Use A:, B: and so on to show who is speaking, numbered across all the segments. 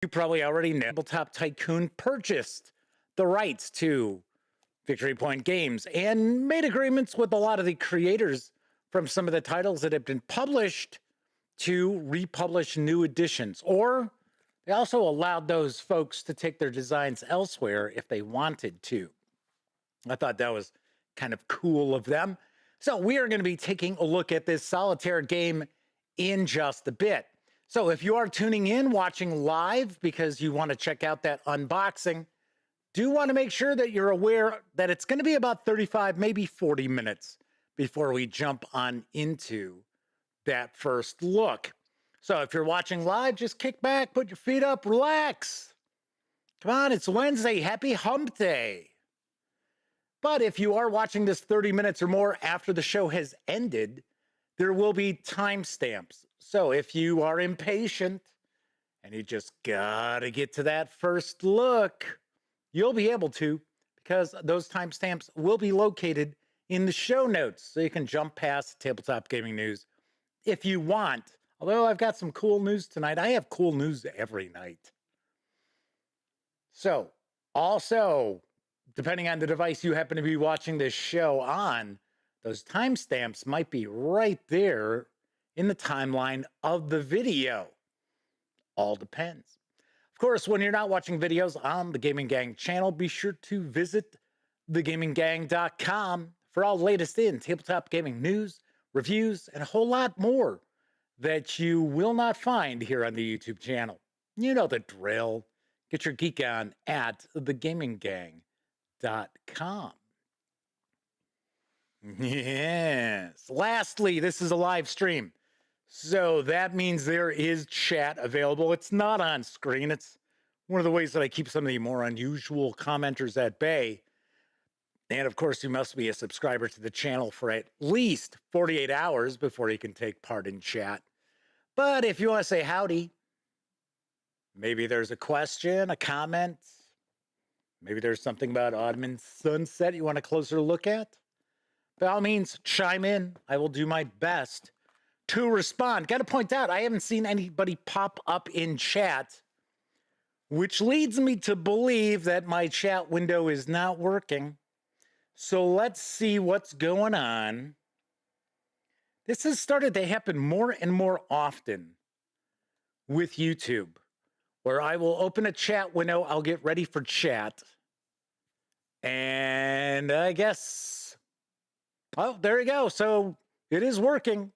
A: You probably already know Tabletop Tycoon purchased the rights to Victory Point Games and made agreements with a lot of the creators from some of the titles that have been published to republish new editions. Or they also allowed those folks to take their designs elsewhere if they wanted to. I thought that was kind of cool of them. So we are going to be taking a look at this solitaire game in just a bit. So if you are tuning in, watching live because you want to check out that unboxing, do want to make sure that you're aware that it's going to be about 35, maybe 40 minutes before we jump on into that first look. So if you're watching live, just kick back, put your feet up, relax. Come on, it's Wednesday. Happy hump day. But if you are watching this 30 minutes or more after the show has ended, there will be timestamps. So if you are impatient and you just gotta get to that first look, you'll be able to, because those timestamps will be located in the show notes. So you can jump past tabletop gaming news if you want. Although I've got some cool news tonight. I have cool news every night. So also, depending on the device you happen to be watching this show on, those timestamps might be right there in the timeline of the video. All depends. Of course, when you're not watching videos on the Gaming Gang channel, be sure to visit thegaminggang.com for all latest in tabletop gaming news, reviews, and a whole lot more that you will not find here on the YouTube channel. You know the drill. Get your geek on at thegaminggang.com. Yes. Lastly, this is a live stream. So that means there is chat available. It's not on screen. It's one of the ways that I keep some of the more unusual commenters at bay. And of course, you must be a subscriber to the channel for at least 48 hours before you can take part in chat. But if you want to say howdy, maybe there's a question, a comment, maybe there's something about Ottoman Sunset you want a closer look at, by all means, chime in. I will do my best to respond. Got to point out, I haven't seen anybody pop up in chat, which leads me to believe that my chat window is not working. So let's see what's going on. This has started to happen more and more often with YouTube, where I will open a chat window, I'll get ready for chat, and I guess, oh, there you go. So it is working.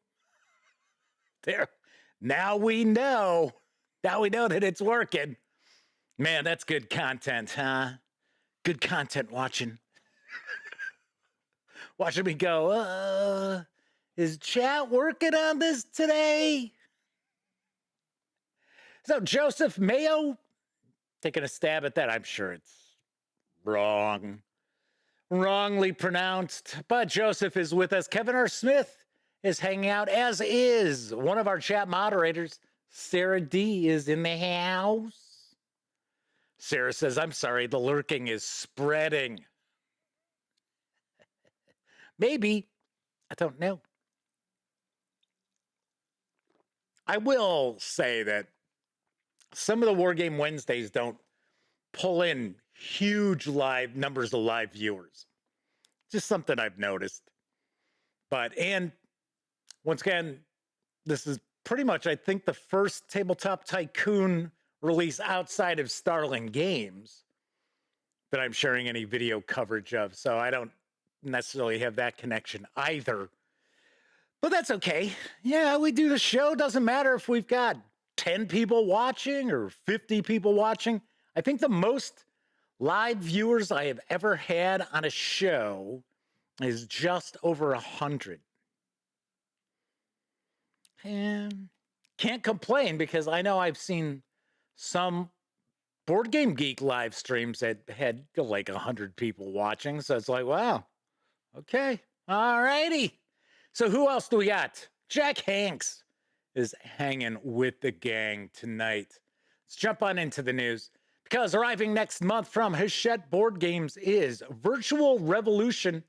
A: There. Now we know. Now we know that it's working. Man, that's good content, huh? Good content watching. Watching me go, is chat working on this today? So Joseph Mayo, taking a stab at that. I'm sure it's wrong. Wrongly pronounced. But Joseph is with us. Kevin R. Smith is hanging out, as is one of our chat moderators. Sarah D is in the house. Sarah says, I'm sorry, the lurking is spreading. Maybe. I don't know. I will say that some of the Wargame Wednesdays don't pull in huge live numbers of live viewers. Just something I've noticed. But, and once again, this is pretty much, I think, the first Tabletop Tycoon release outside of Starling Games that I'm sharing any video coverage of. So I don't necessarily have that connection either. But that's okay. Yeah, we do the show. Doesn't matter if we've got 10 people watching or 50 people watching. I think the most live viewers I have ever had on a show is just over 100. And can't complain, because I know I've seen some Board Game Geek live streams that had like 100 people watching. So it's like, wow, okay, all righty. So who else do we got? Jack Hanks is hanging with the gang tonight. Let's jump on into the news, because arriving next month from Hachette Boardgames is Virtual Revolution.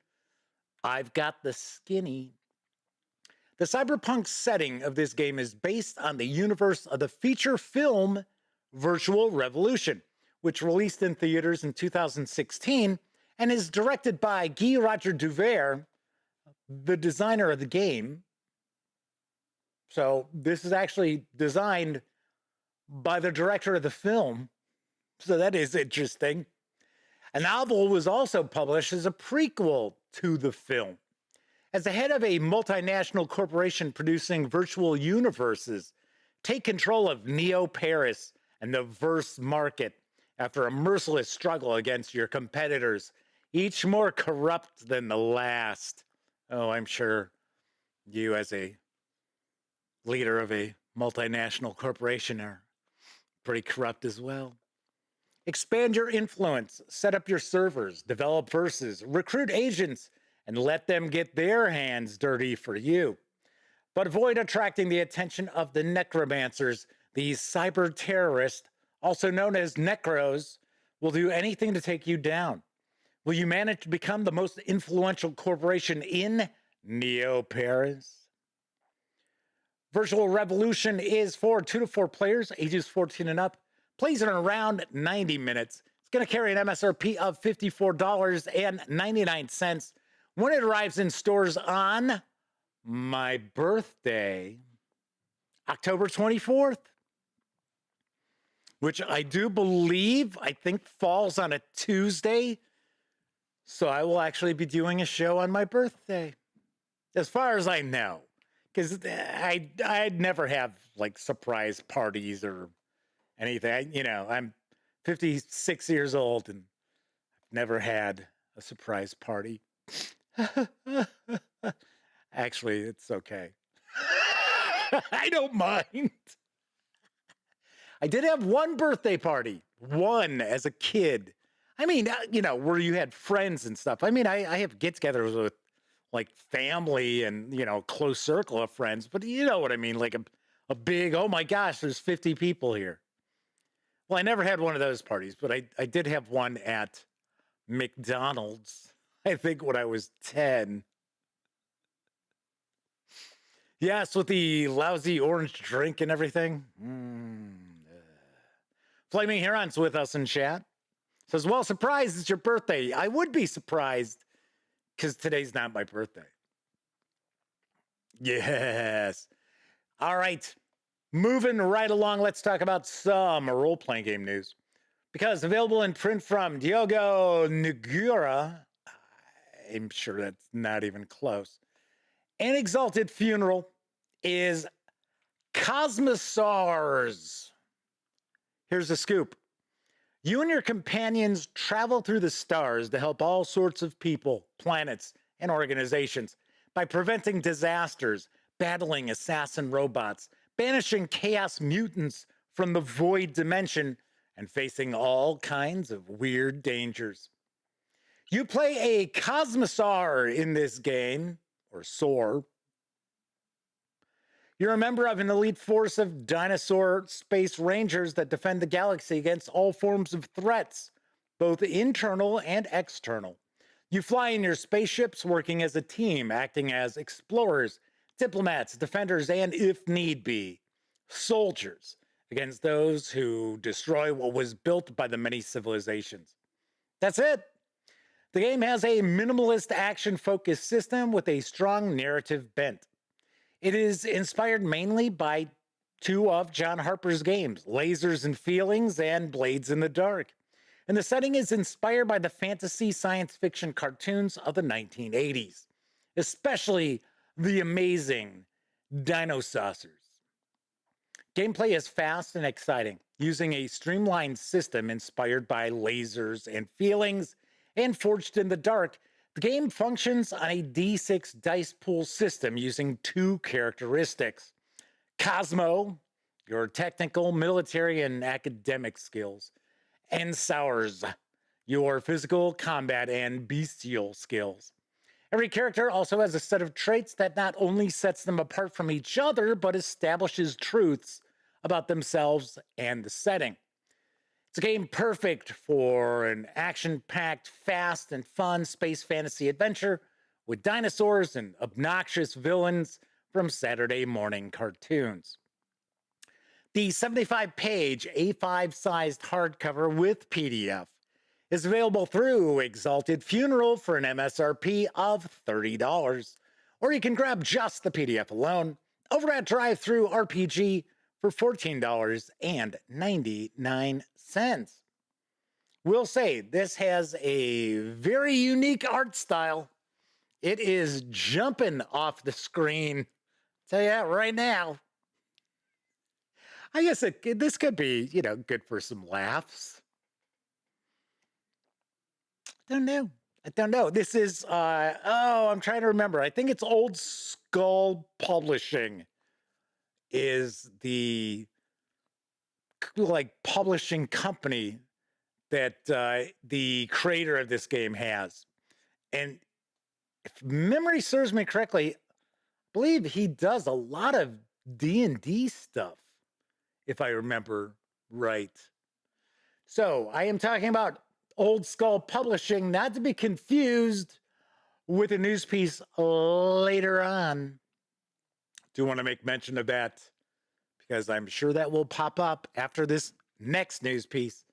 A: I've got the skinny. The cyberpunk setting of this game is based on the universe of the feature film Virtual Revolution, which released in theaters in 2016 and is directed by Guy Roger Duver, the designer of the game. So this is actually designed by the director of the film. So that is interesting. A novel was also published as a prequel to the film. As the head of a multinational corporation producing virtual universes, take control of Neo Paris and the verse market after a merciless struggle against your competitors, each more corrupt than the last. Oh, I'm sure you, as a leader of a multinational corporation, are pretty corrupt as well. Expand your influence, set up your servers, develop verses, recruit agents, and let them get their hands dirty for you. But avoid attracting the attention of the necromancers. These cyber terrorists, also known as necros, will do anything to take you down. Will you manage to become the most influential corporation in Neo Paris? Virtual Revolution is for 2 to 4 players, ages 14 and up. Plays in around 90 minutes. It's going to carry an MSRP of $54.99 when it arrives in stores on my birthday, October 24th, which I do believe, I think falls on a Tuesday. So I will actually be doing a show on my birthday, as far as I know, because I'd never have like surprise parties or anything. I'm 56 years old and I've never had a surprise party. Actually, it's okay. I don't mind. I did have one birthday party, one as a kid. I mean, where you had friends and stuff. I mean, I have get-togethers with like family and, close circle of friends, but you know what I mean? Like a big, oh my gosh, there's 50 people here. Well, I never had one of those parties, but I did have one at McDonald's, I think when I was 10. Yes, with the lousy orange drink and everything. Flaming Heron's with us in chat. Says, well, surprised it's your birthday. I would be surprised because today's not my birthday. Yes. All right. Moving right along, let's talk about some role-playing game news. Because available in print from Diogo Negura, I'm sure that's not even close. An Exalted Funeral is Cosmosaurs. Here's the scoop. You and your companions travel through the stars to help all sorts of people, planets, and organizations by preventing disasters, battling assassin robots, banishing chaos mutants from the void dimension, and facing all kinds of weird dangers. You play a Cosmosaur in this game, or Soar. You're a member of an elite force of dinosaur space rangers that defend the galaxy against all forms of threats, both internal and external. You fly in your spaceships, working as a team, acting as explorers, diplomats, defenders, and, if need be, soldiers against those who destroy what was built by the many civilizations. That's it. The game has a minimalist action-focused system with a strong narrative bent. It is inspired mainly by 2 of John Harper's games, Lasers and Feelings and Blades in the Dark. And the setting is inspired by the fantasy science fiction cartoons of the 1980s, especially the amazing Dino Saucers. Gameplay is fast and exciting, using a streamlined system inspired by Lasers and Feelings and Forged in the Dark. The game functions on a D6 dice pool system using 2 characteristics. Cosmo, your technical, military, and academic skills. And Sours, your physical, combat, and bestial skills. Every character also has a set of traits that not only sets them apart from each other, but establishes truths about themselves and the setting. It's a game perfect for an action-packed, fast, and fun space fantasy adventure with dinosaurs and obnoxious villains from Saturday morning cartoons. The 75-page A5-sized hardcover with PDF is available through Exalted Funeral for an MSRP of $30, or you can grab just the PDF alone over at Drive-Thru RPG for $14.99. We'll say this has a very unique art style. It is jumping off the screen. Tell you that right now. I guess this could be, good for some laughs. I don't know. This is, I'm trying to remember. I think it's Old Skull Publishing is the, publishing company that the creator of this game has. And if memory serves me correctly, I believe he does a lot of D&D stuff, if I remember right. So I am talking about Old Skull Publishing, not to be confused with a news piece later on. Do want to make mention of that because I'm sure that will pop up after this next news piece.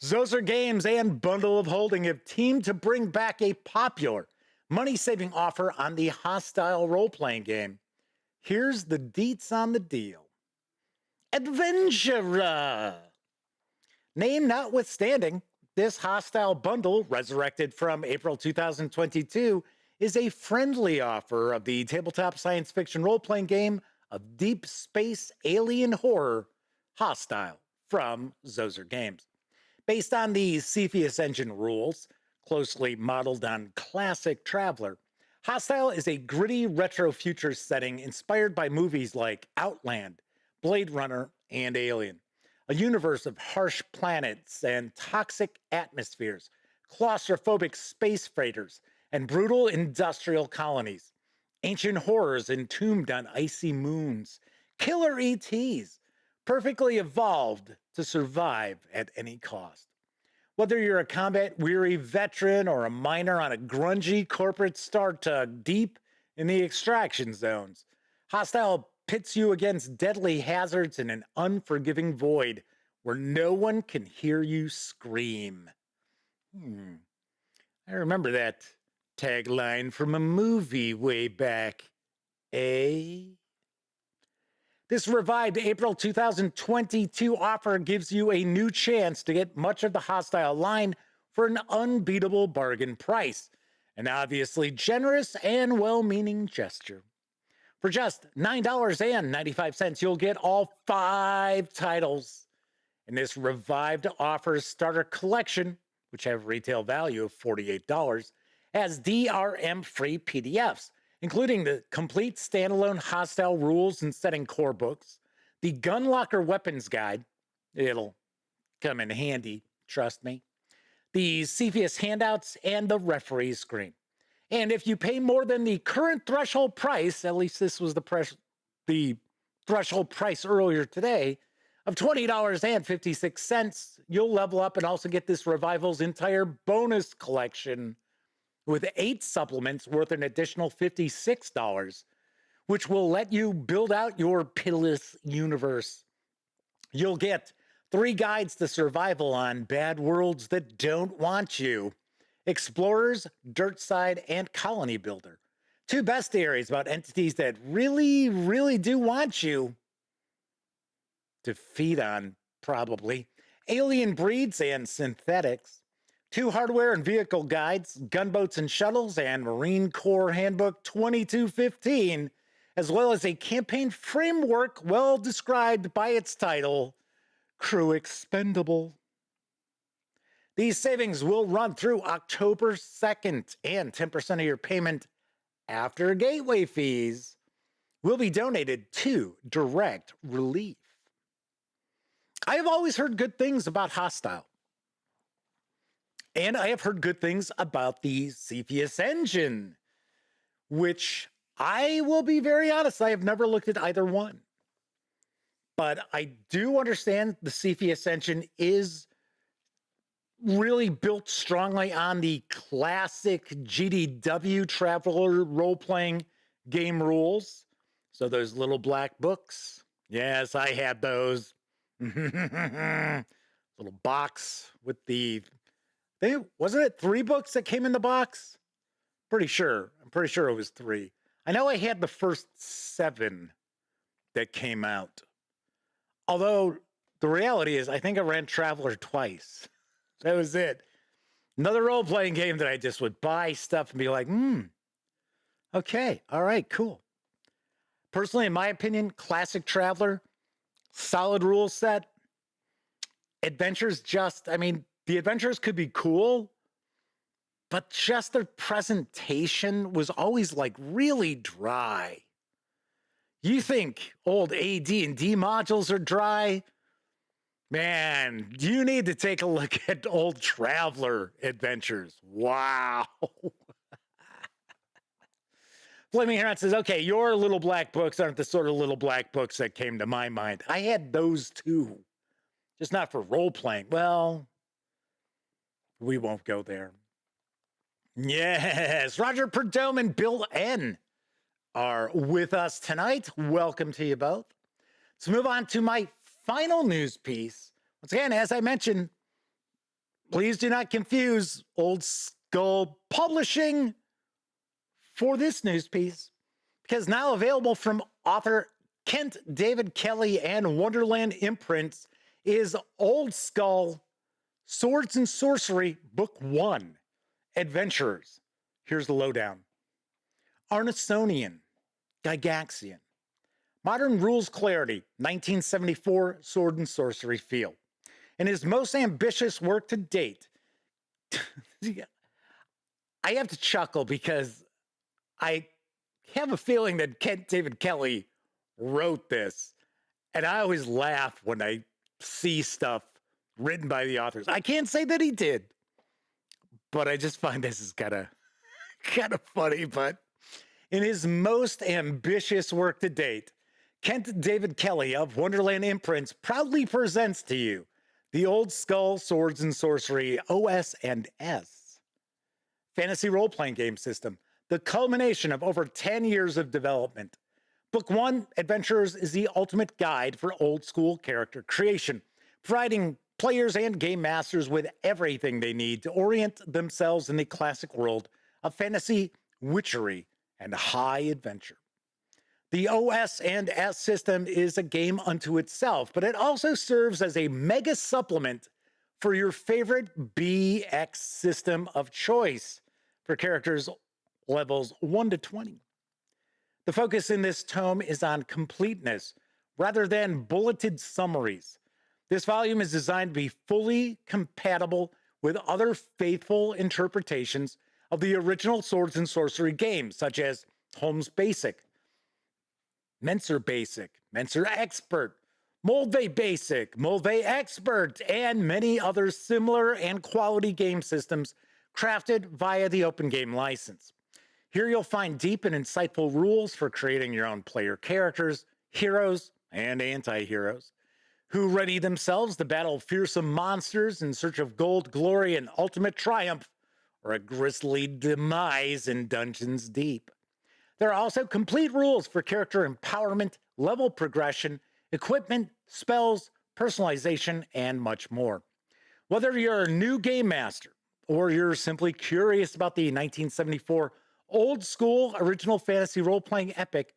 A: Zozer Games and Bundle of Holding have teamed to bring back a popular money-saving offer on the Hostile role-playing game. Here's the deets on the deal. Adventure! Name notwithstanding, this Hostile bundle, resurrected from April 2022, is a friendly offer of the tabletop science fiction role-playing game of deep space alien horror, Hostile, from Zozer Games. Based on the Cepheus engine rules, closely modeled on classic Traveler, Hostile is a gritty retro future setting inspired by movies like Outland, Blade Runner, and Alien. A universe of harsh planets and toxic atmospheres, claustrophobic space freighters, and brutal industrial colonies. Ancient horrors entombed on icy moons. Killer ETs, perfectly evolved to survive at any cost. Whether you're a combat-weary veteran or a miner on a grungy corporate star tug deep in the extraction zones, Hostile pits you against deadly hazards in an unforgiving void where no one can hear you scream. I remember that tagline from a movie way back, eh? This revived April 2022 offer gives you a new chance to get much of the Hostile line for an unbeatable bargain price, an obviously generous and well-meaning gesture. For just $9.95, you'll get all 5 titles in this revived offer's starter collection, which have retail value of $48, as DRM-free PDFs, including the complete standalone Hostile rules and setting core books, the Gunlocker Weapons Guide, it'll come in handy, trust me, the Cepheus handouts, and the referee screen. And if you pay more than the current threshold price, at least this was the threshold price earlier today, of $20.56, you'll level up and also get this Revival's entire bonus collection with 8 supplements worth an additional $56, which will let you build out your pitiless universe. You'll get 3 guides to survival on bad worlds that don't want you, Explorers, Dirtside, and Colony Builder. 2 bestiaries about entities that really, really do want you to feed on, probably. Alien breeds and synthetics. 2 hardware and vehicle guides, gunboats and shuttles, and Marine Corps Handbook 2215, as well as a campaign framework well described by its title, Crew Expendable. These savings will run through October 2nd, and 10% of your payment after gateway fees will be donated to Direct Relief. I have always heard good things about Hostile. And I have heard good things about the Cepheus engine, which I will be very honest, I have never looked at either one. But I do understand the Cepheus engine is really built strongly on the classic GDW Traveler role-playing game rules. So those little black books, Yes, I had those. Little box with wasn't it 3 books that came in the box? Pretty sure. I'm pretty sure it was 3. I know I had the first 7 that came out. Although the reality is, I think I ran Traveler twice. That was it. Another role-playing game that I just would buy stuff and be like, okay, all right, cool. Personally, in my opinion, classic Traveler, solid rule set. Adventures the adventures could be cool, but just their presentation was always like really dry. You think old AD&D modules are dry? Man, you need to take a look at old Traveler adventures. Wow. Flaming Heron says, okay, your little black books aren't the sort of little black books that came to my mind. I had those too, just not for role-playing. Well, we won't go there. Yes, Roger Perdomo and Bill N are with us tonight. Welcome to you both. Let's move on to my final news piece. Once again, as I mentioned, please do not confuse Old Skull Publishing for this news piece, because now available from author Kent David Kelly and Wonderland Imprints is Old Skull Swords and Sorcery Book 1, Adventurers. Here's the lowdown. Arnisonian, Gygaxian. Modern rules clarity, 1974 sword and sorcery feel. In his most ambitious work to date, I have to chuckle because I have a feeling that Kent David Kelly wrote this, and I always laugh when I see stuff written by the authors. I can't say that he did, but I just find this is kind of funny. But in his most ambitious work to date, Kent David Kelly of Wonderland Imprints proudly presents to you the Old Skull Swords and Sorcery OS&S fantasy role-playing game system, the culmination of over 10 years of development. Book 1, Adventurers, is the ultimate guide for old school character creation, providing players and game masters with everything they need to orient themselves in the classic world of fantasy, witchery, and high adventure. The OS&S system is a game unto itself, but it also serves as a mega supplement for your favorite BX system of choice for characters levels 1 to 20. The focus in this tome is on completeness rather than bulleted summaries. This volume is designed to be fully compatible with other faithful interpretations of the original Swords and Sorcery games, such as Holmes Basic, Menser Basic, Menser Expert, Moldve Basic, Moldve Expert, and many other similar and quality game systems crafted via the Open Game license. Here you'll find deep and insightful rules for creating your own player characters, heroes, and anti-heroes, who ready themselves to battle fearsome monsters in search of gold, glory, and ultimate triumph, or a grisly demise in dungeons deep. There are also complete rules for character empowerment, level progression, equipment, spells, personalization, and much more. Whether you're a new game master or you're simply curious about the 1974 old school original fantasy role-playing epic,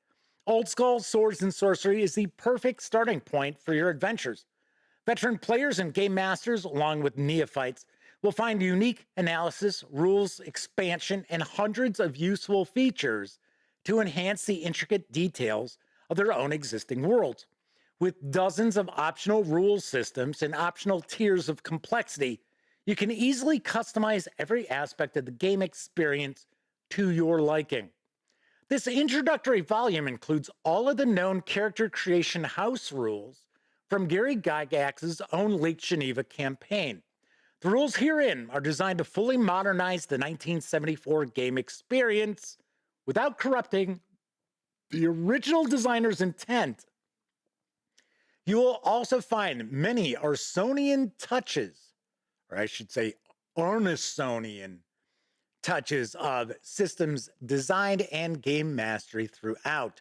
A: Old Skull Swords and Sorcery is the perfect starting point for your adventures. Veteran players and game masters, along with neophytes, will find unique analysis, rules, expansion, and hundreds of useful features to enhance the intricate details of their own existing worlds. With dozens of optional rule systems and optional tiers of complexity, you can easily customize every aspect of the game experience to your liking. This introductory volume includes all of the known character creation house rules from Gary Gygax's own Lake Geneva campaign. The rules herein are designed to fully modernize the 1974 game experience without corrupting the original designer's intent. You will also find many Arsonian touches, or I should say Arnisonian touches of systems design and game mastery throughout.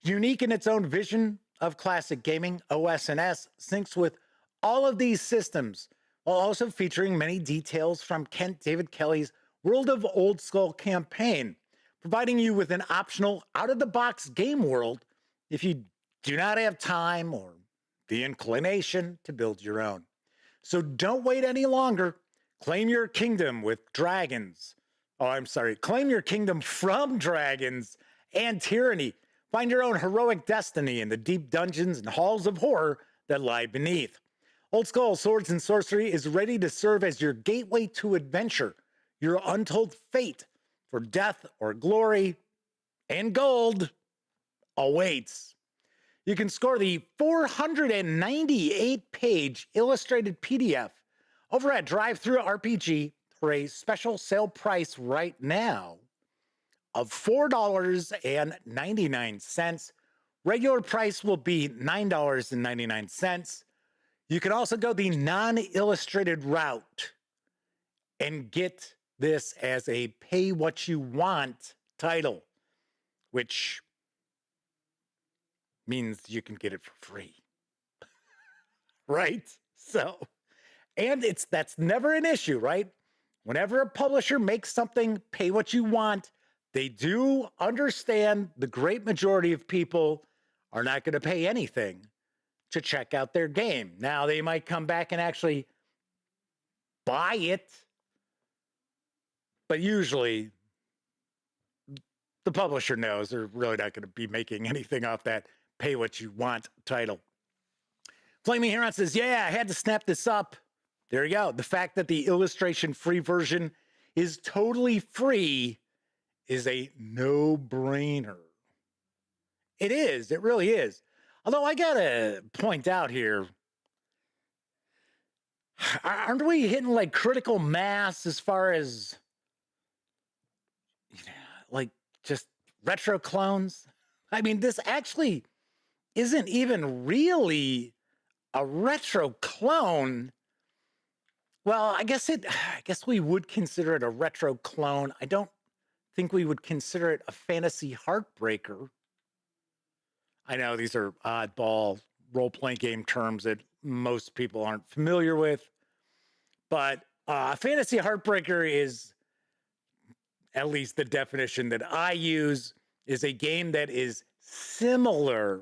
A: Unique in its own vision, of classic gaming, OS&S, syncs with all of these systems, while also featuring many details from Kent David Kelly's World of Old Skull campaign, providing you with an optional out-of-the-box game world if you do not have time or the inclination to build your own. So don't wait any longer. Claim your kingdom with dragons. Claim your kingdom from dragons and tyranny. Find your own heroic destiny in the deep dungeons and halls of horror that lie beneath. Old Skull Swords and Sorcery is ready to serve as your gateway to adventure, your untold fate for death or glory and gold awaits. You can score the 498-page illustrated PDF over at Drive-Thru RPG for a special sale price right now of $4.99. Regular price will be $9.99. You can also go the non-illustrated route and get this as a pay-what-you-want title, which means you can get it for free, right? So, and that's never an issue, right? Whenever a publisher makes something pay what you want, they do understand the great majority of people are not going to pay anything to check out their game. Now, they might come back and actually buy it, but usually the publisher knows they're really not going to be making anything off that pay what you want title. Flaming Heron says, yeah, I had to snap this up. There you go. The fact that the illustration-free version is totally free is a no-brainer. It is. It really is. Although I got to point out here, aren't we hitting like critical mass as far as, like, just retro clones? I mean, this actually isn't even really a retro clone. Well, I guess we would consider it a retro clone. I don't think we would consider it a fantasy heartbreaker. I know these are oddball role-playing game terms that most people aren't familiar with, but fantasy heartbreaker is, at least the definition that I use, is a game that is similar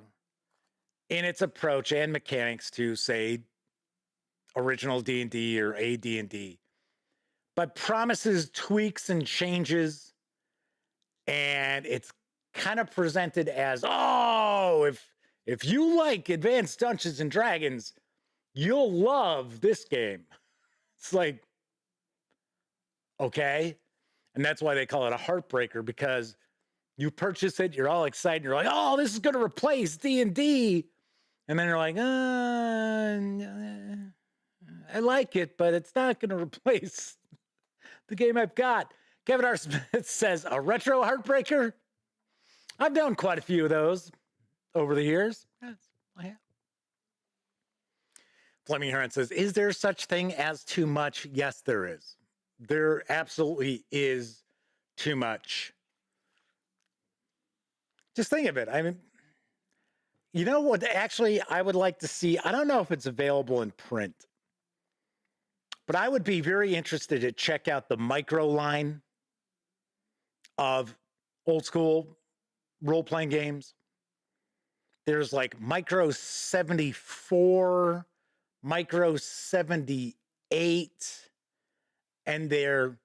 A: in its approach and mechanics to, say, original D&D or AD&D, but promises tweaks and changes, and it's kind of presented as, oh, if you like Advanced Dungeons and Dragons, you'll love this game. It's like, okay. And that's why they call it a heartbreaker, because you purchase it, you're all excited, you're like, oh, this is going to replace D&D. And then you're like, I like it, but it's not going to replace the game I've got. Kevin R. Smith says, a retro heartbreaker? I've done quite a few of those over the years. Yes, I have. Fleming Heron says, is there such thing as too much? Yes, there is. There absolutely is too much. Just think of it. I mean, you know what actually I would like to see? I don't know if it's available in print, but I would be very interested to check out the micro line of old school role-playing games. There's like Micro 74, Micro 78, and they're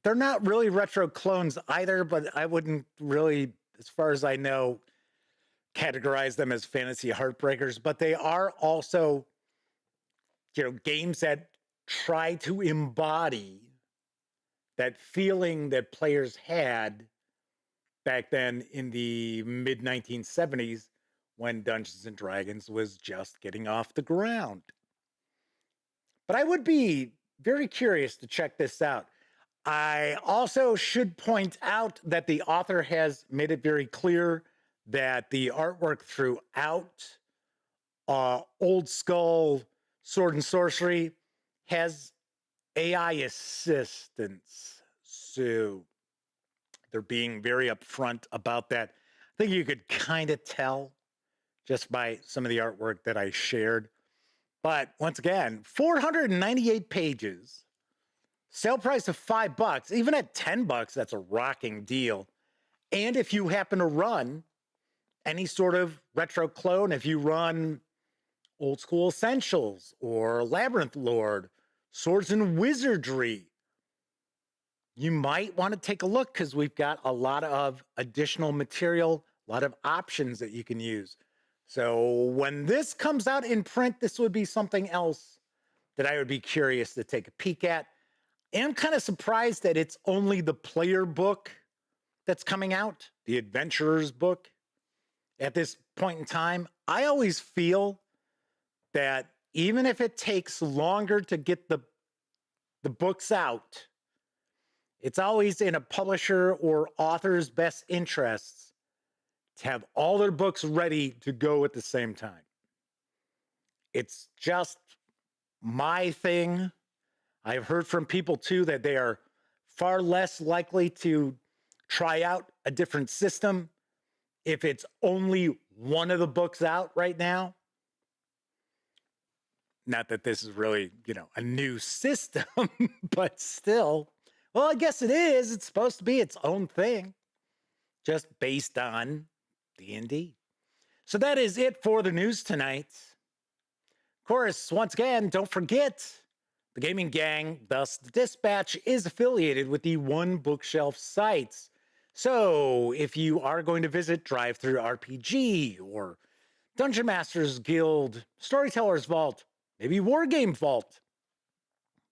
A: not really retro clones either, but I wouldn't really, as far as I know, categorize them as fantasy heartbreakers, but they are also, games that try to embody that feeling that players had back then in the mid 1970s when Dungeons and Dragons was just getting off the ground. But I would be very curious to check this out. I also should point out that the author has made it very clear that the artwork throughout Old Skull Sword and Sorcery has AI assistance. So they're being very upfront about that. think you could kind of tell just by some of the artwork that I shared. But once again, 498 pages, sale price of $5. Even at $10, that's a rocking deal. And if you happen to run any sort of retro clone, if you run Old School Essentials or Labyrinth Lord, Swords and Wizardry, you might want to take a look because we've got a lot of additional material, a lot of options that you can use. So when this comes out in print, this would be something else that I would be curious to take a peek at. And I'm kind of surprised that it's only the player book that's coming out, the adventurer's book, at this point in time. I always feel that even if it takes longer to get the books out, it's always in a publisher or author's best interests to have all their books ready to go at the same time. It's just my thing. I've heard from people too that they are far less likely to try out a different system if it's only one of the books out right now. Not that this is really, a new system, but still, well, I guess it is. It's supposed to be its own thing, just based on D&D. So that is it for the news tonight. Of course, once again, don't forget, the Gaming Gang, thus the Dispatch, is affiliated with the One Bookshelf sites. So if you are going to visit Drive-Thru RPG or Dungeon Masters Guild, Storyteller's Vault, maybe Wargame Vault,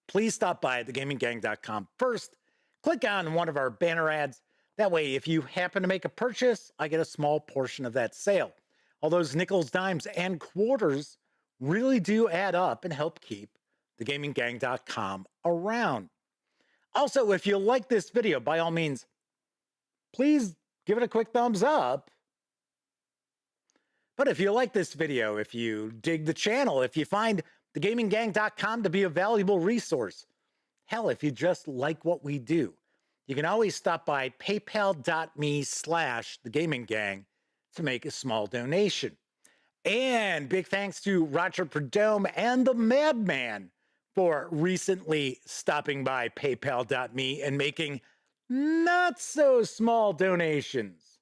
A: please stop by thegaminggang.com first. Click on one of our banner ads. That way, if you happen to make a purchase, I get a small portion of that sale. All those nickels, dimes, and quarters really do add up and help keep thegaminggang.com around. Also, if you like this video, by all means, please give it a quick thumbs up. But if you like this video, if you dig the channel, if you find thegaminggang.com to be a valuable resource, hell, if you just like what we do, you can always stop by paypal.me/thegaminggang to make a small donation. And big thanks to Roger Perdome and the Madman for recently stopping by paypal.me and making not so small donations.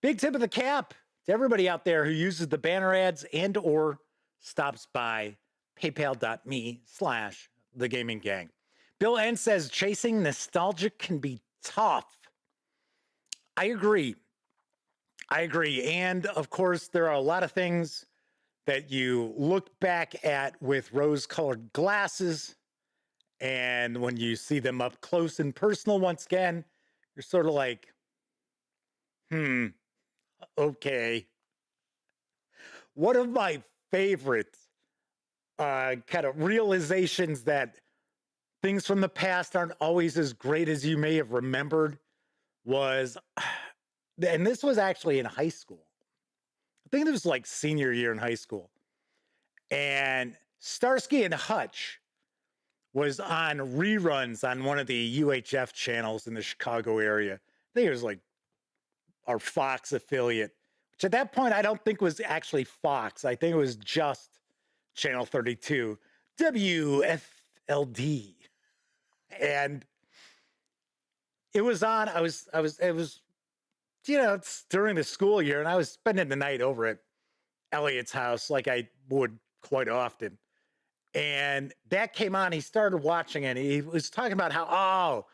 A: Big tip of the cap to everybody out there who uses the banner ads and or stops by paypal.me/thegaminggang. Bill N says chasing nostalgia can be tough. I agree. And of course, there are a lot of things that you look back at with rose-colored glasses. And when you see them up close and personal, once again, you're sort of like, okay. One of my favorite kind of realizations that things from the past aren't always as great as you may have remembered was, and this was actually in high school. I think it was like senior year in high school. And Starsky and Hutch was on reruns on one of the UHF channels in the Chicago area. I think it was like our Fox affiliate, which at that point I don't think was actually Fox. I think it was just Channel 32, WFLD. And it was on, it was, it's during the school year, and I was spending the night over at Elliot's house like I would quite often. And that came on, he started watching it. He was talking about how,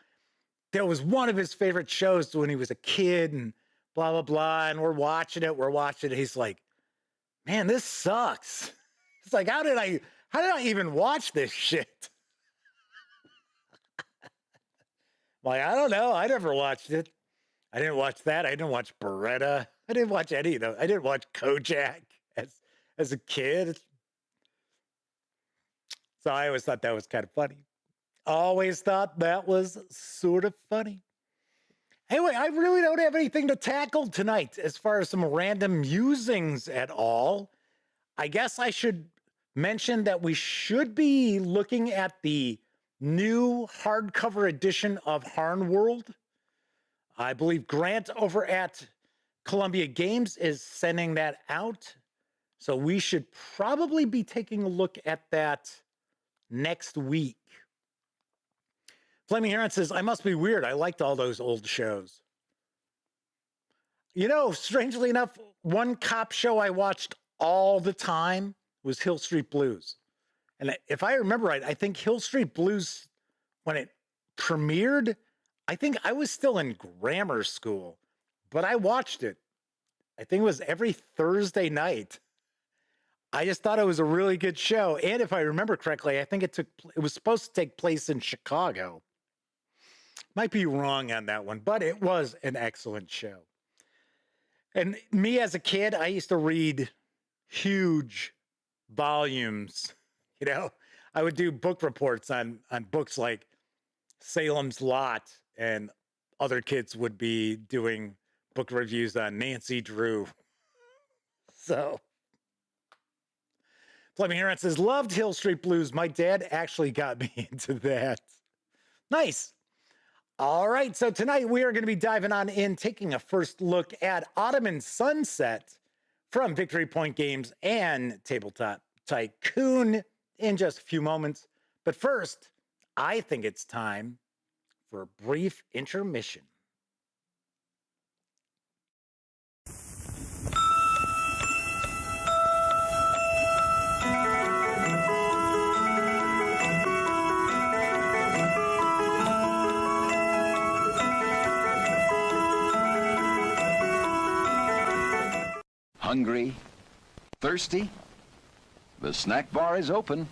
A: that was one of his favorite shows when he was a kid and blah, blah, blah. And we're watching it. He's like, man, this sucks. It's like, how did I even watch this shit? Like, I don't know. I never watched it. I didn't watch that. I didn't watch Beretta. I didn't watch any of those. I didn't watch Kojak as a kid. So I always thought that was kind of funny. Always thought that was sort of funny. Anyway, I really don't have anything to tackle tonight as far as some random musings at all. I guess I should mention that we should be looking at the new hardcover edition of Harn World. I believe Grant over at Columbia Games is sending that out. So we should probably be taking a look at that next week. Flaming Heron says, I must be weird. I liked all those old shows. You know, strangely enough, one cop show I watched all the time was Hill Street Blues. And if I remember right, I think Hill Street Blues, when it premiered, I think I was still in grammar school, but I watched it. I think it was every Thursday night. I just thought it was a really good show. And if I remember correctly, I think it was supposed to take place in Chicago. Might be wrong on that one, but it was an excellent show. And me as a kid, I used to read huge volumes. You know, I would do book reports on books like Salem's Lot, and other kids would be doing book reviews on Nancy Drew. So, Fleming Heron says, loved Hill Street Blues. My dad actually got me into that. Nice. All right, so tonight we are going to be diving on in, taking a first look at Ottoman Sunset from Victory Point Games and Tabletop Tycoon in just a few moments. But first, I think it's time for a brief intermission.
B: Hungry? Thirsty? The snack bar is open.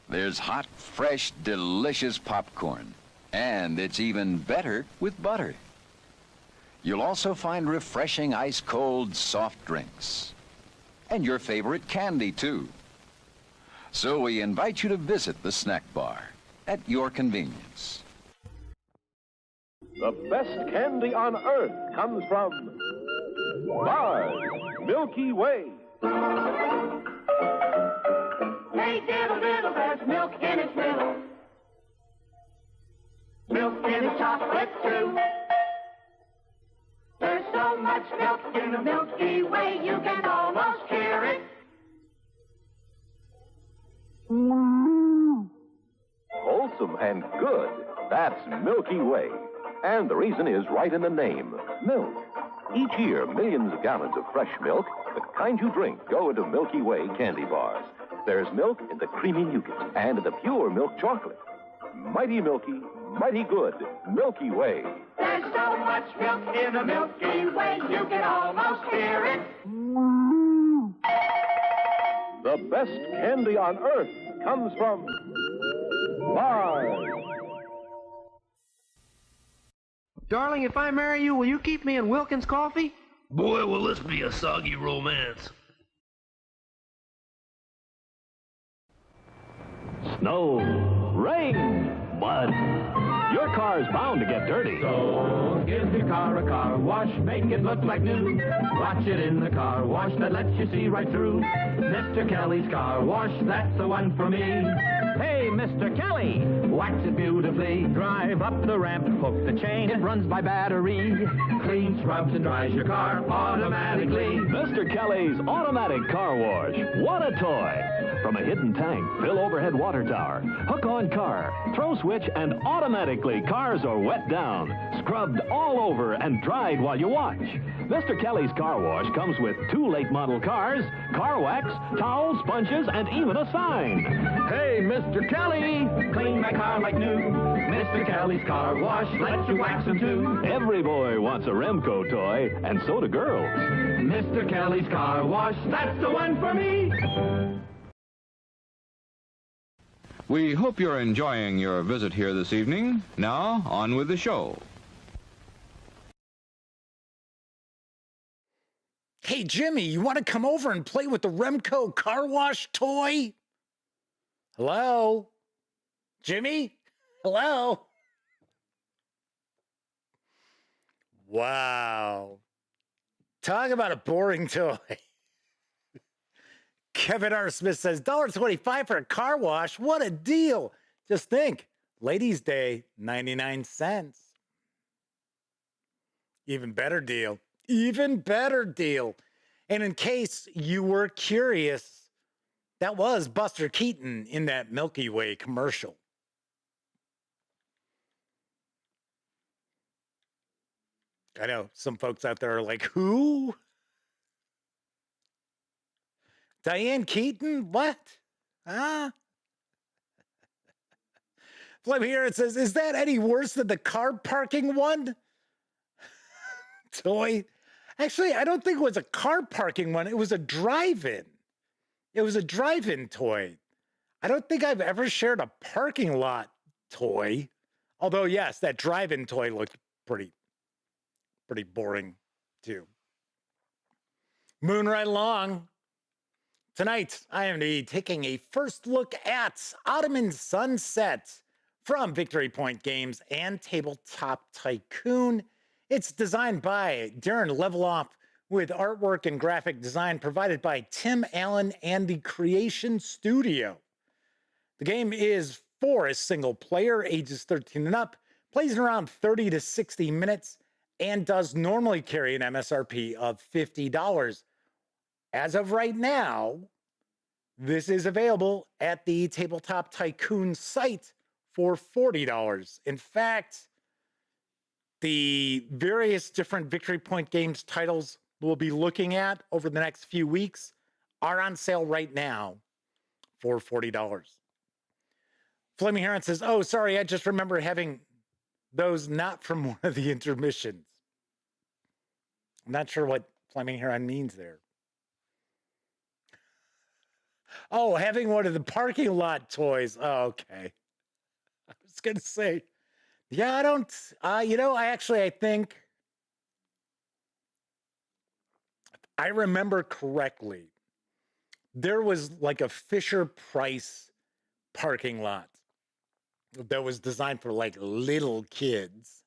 B: There's hot, fresh, delicious popcorn. And it's even better with butter. You'll also find refreshing ice-cold soft drinks. And your favorite candy, too. So we invite you to visit the snack bar at your convenience.
C: The best candy on earth comes from Mars, Milky Way.
D: Hey, diddle, diddle, there's milk in its middle. Milk in its chocolate, too. There's so much milk in the Milky Way, you can almost hear it.
C: Wholesome and good. That's Milky Way. And the reason is right in the name, milk. Each year, millions of gallons of fresh milk, the kind you drink, go into Milky Way candy bars. There's milk in the creamy nougat and in the pure milk chocolate. Mighty milky, mighty good, Milky Way.
D: There's so much milk in the Milky Way, you can almost hear it.
C: The best candy on earth comes from Mars.
E: Darling, if I marry you, will you keep me in Wilkins coffee?
F: Boy, will this be a soggy romance.
G: Snow, rain, mud. Your car's bound to get dirty.
H: So give your car a car wash, make it look like new. Watch it in the car wash that lets you see right through. Mr. Kelly's Car Wash, that's the one for me.
E: Hey, Mr. Kelly!
H: Wax it beautifully.
E: Drive up the ramp, hook the chain, it runs by battery.
H: Clean, scrubs, and dries your car automatically.
G: Mr. Kelly's Automatic Car Wash. What a toy! From a hidden tank, fill overhead water tower, hook on car, throw switch, and automatically cars are wet down, scrubbed all over, and dried while you watch. Mr. Kelly's Car Wash comes with 2 late model cars, car wax, towels, sponges, and even a sign.
H: Hey, Mr. Kelly, clean my car like new. Mr. Kelly's Car Wash lets you wax them too.
G: Every boy wants a Remco toy, and so do girls.
H: Mr. Kelly's Car Wash, that's the one for me.
I: We hope you're enjoying your visit here this evening. Now, on with the show.
A: Hey, Jimmy, you want to come over and play with the Remco car wash toy? Hello? Jimmy? Hello? Wow. Talk about a boring toy. Kevin R. Smith says, $1.25 for a car wash. What a deal. Just think, Ladies' Day, 99 cents. Even better deal. Even better deal. And in case you were curious, that was Buster Keaton in that Milky Way commercial. I know some folks out there are like, who? Diane Keaton? What? Huh? Flip here, it says, is that any worse than the car parking one? Toy. Actually, I don't think it was a car parking one. It was a drive-in. It was a drive-in toy. I don't think I've ever shared a parking lot toy. Although, yes, that drive-in toy looked pretty boring, too. Moving right along. Tonight, I am taking a first look at Ottoman Sunset from Victory Point Games and Tabletop Tycoon. It's designed by Darren Leveloff with artwork and graphic design provided by Tim Allen and the Creation Studio. The game is for a single player, ages 13 and up, plays in around 30 to 60 minutes, and does normally carry an MSRP of $50. As of right now, this is available at the Tabletop Tycoon site for $40. In fact, the various different Victory Point Games titles we'll be looking at over the next few weeks are on sale right now for $40. Flaming Heron says, oh, sorry, I just remember having those not from one of the intermissions. I'm not sure what Flaming Heron means there. Oh, having one of the parking lot toys. Oh, okay. I was going to say, yeah, I don't, I think I remember correctly. There was like a Fisher Price parking lot that was designed for like little kids.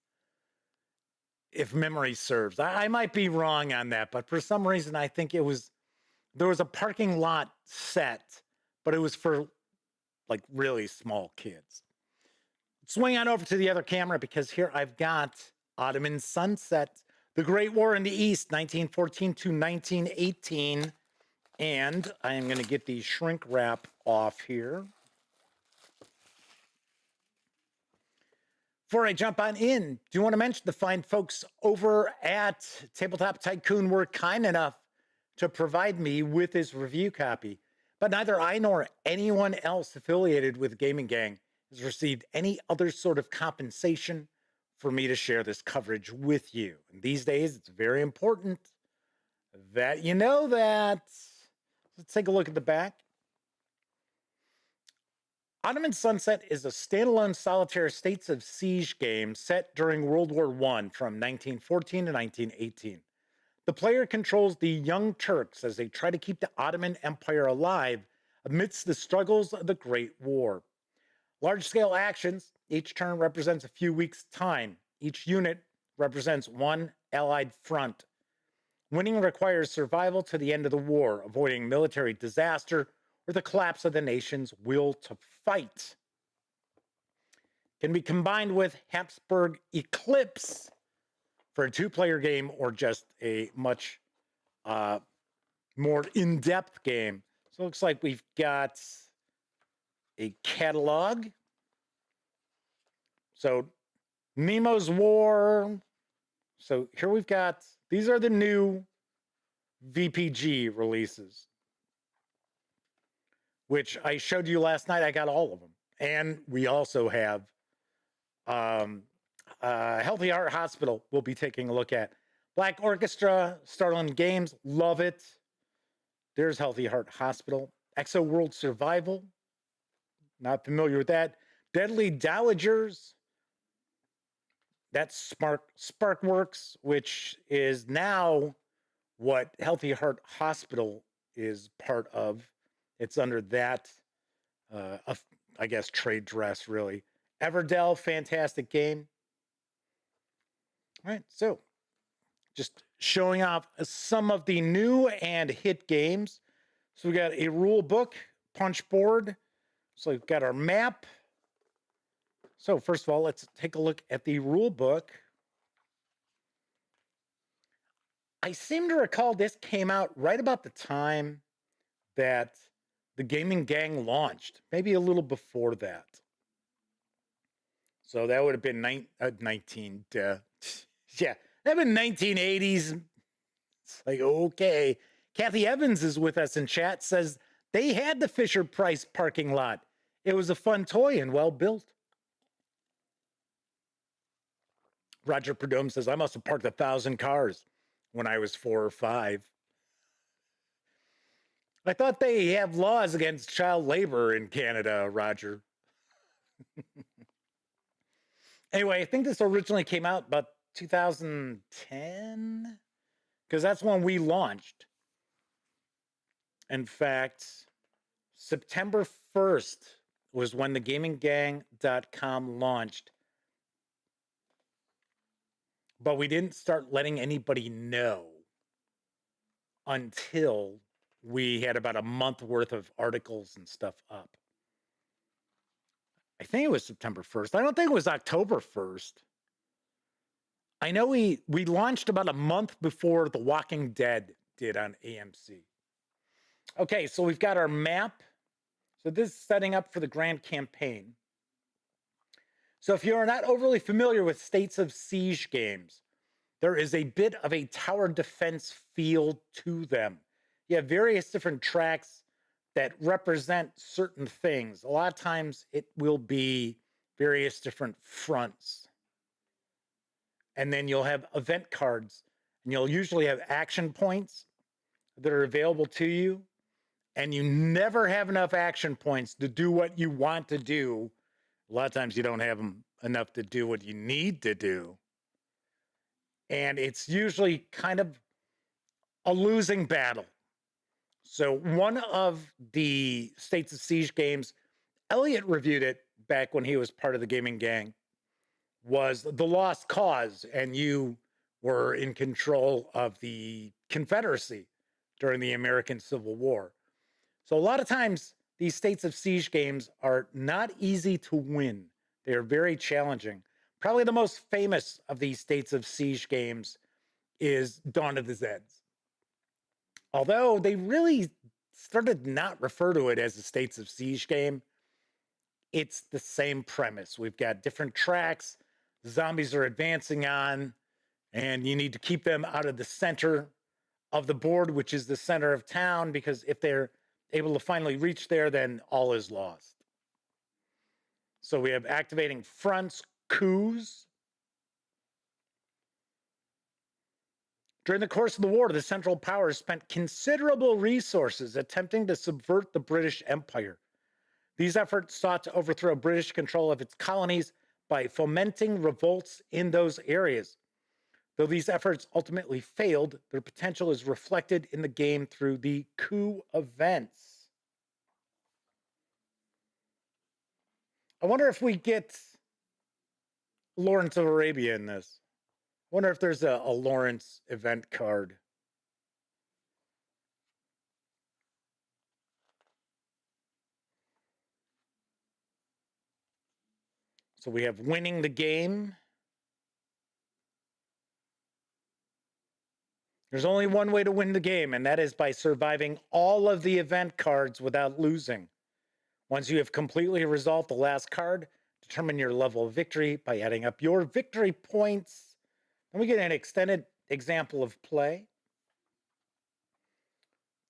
A: If memory serves, I might be wrong on that, but for some reason, I think there was a parking lot set, but it was for like really small kids. Swing on over to the other camera because here I've got Ottoman Sunset, the Great War in the East, 1914 to 1918. And I am going to get the shrink wrap off here. Before I jump on in, do you want to mention the fine folks over at Tabletop Tycoon were kind enough to provide me with this review copy, but neither I nor anyone else affiliated with Gaming Gang has received any other sort of compensation for me to share this coverage with you. And these days, it's very important that you know that. Let's take a look at the back. Ottoman Sunset is a standalone solitaire States of Siege game set during World War I from 1914 to 1918. The player controls the Young Turks as they try to keep the Ottoman Empire alive amidst the struggles of the Great War. Large-scale actions, each turn represents a few weeks' time. Each unit represents one Allied front. Winning requires survival to the end of the war, avoiding military disaster or the collapse of the nation's will to fight. Can be combined with Habsburg Eclipse for a two-player game or just a much more in-depth game. So it looks like we've got a catalog. So Nemo's War. So here we've got, these are the new VPG releases, which I showed you last night. I got all of them. And we also have Healthy Heart Hospital we'll be taking a look at. Black Orchestra, Starland Games, love it. There's Healthy Heart Hospital. Exo World Survival, not familiar with that. Deadly Dowagers, that's Sparkworks, which is now what Healthy Heart Hospital is part of. It's under that, I guess, trade dress, really. Everdell, fantastic game. All right, so just showing off some of the new and hit games. So we got a rule book, punch board. So we've got our map. So first of all, let's take a look at the rule book. I seem to recall this came out right about the time that the Gaming Gang launched, maybe a little before that. So that would have been 19, yeah, that would have been 1980s. It's like, okay. Kathy Evans is with us in chat, says they had the Fisher-Price parking lot. It was a fun toy and well built. Roger Perdome says, I must have parked 1,000 cars when I was 4 or 5. I thought they have laws against child labor in Canada, Roger. Anyway, I think this originally came out about 2010, because that's when we launched. In fact, September 1st was when the gaminggang.com launched. But we didn't start letting anybody know until we had about a month worth of articles and stuff up. I think it was September 1st. I don't think it was October 1st. I know we launched about a month before The Walking Dead did on AMC. Okay, so we've got our map. So this is setting up for the grand campaign. So if you're not overly familiar with States of Siege games, there is a bit of a tower defense feel to them. You have various different tracks that represent certain things. A lot of times it will be various different fronts. And then you'll have event cards, and you'll usually have action points that are available to you. And you never have enough action points to do what you want to do. A lot of times you don't have them enough to do what you need to do. And it's usually kind of a losing battle. So one of the States of Siege games, Elliot reviewed it back when he was part of the Gaming Gang, was The Lost Cause, and you were in control of the Confederacy during the American Civil War. So a lot of times these States of Siege games are not easy to win. They are very challenging. Probably the most famous of these States of Siege games is Dawn of the Zeds. Although they really started to not refer to it as a States of Siege game, it's the same premise. We've got different tracks, zombies are advancing on, and you need to keep them out of the center of the board, which is the center of town, because if they're able to finally reach there, then all is lost. So we have activating fronts, coups. During the course of the war, the Central Powers spent considerable resources attempting to subvert the British Empire. These efforts sought to overthrow British control of its colonies by fomenting revolts in those areas. Though these efforts ultimately failed, their potential is reflected in the game through the coup events. I wonder if we get Lawrence of Arabia in this. I wonder if there's a Lawrence event card. So we have winning the game. There's only one way to win the game, and that is by surviving all of the event cards without losing. Once you have completely resolved the last card, determine your level of victory by adding up your victory points. Then we get an extended example of play.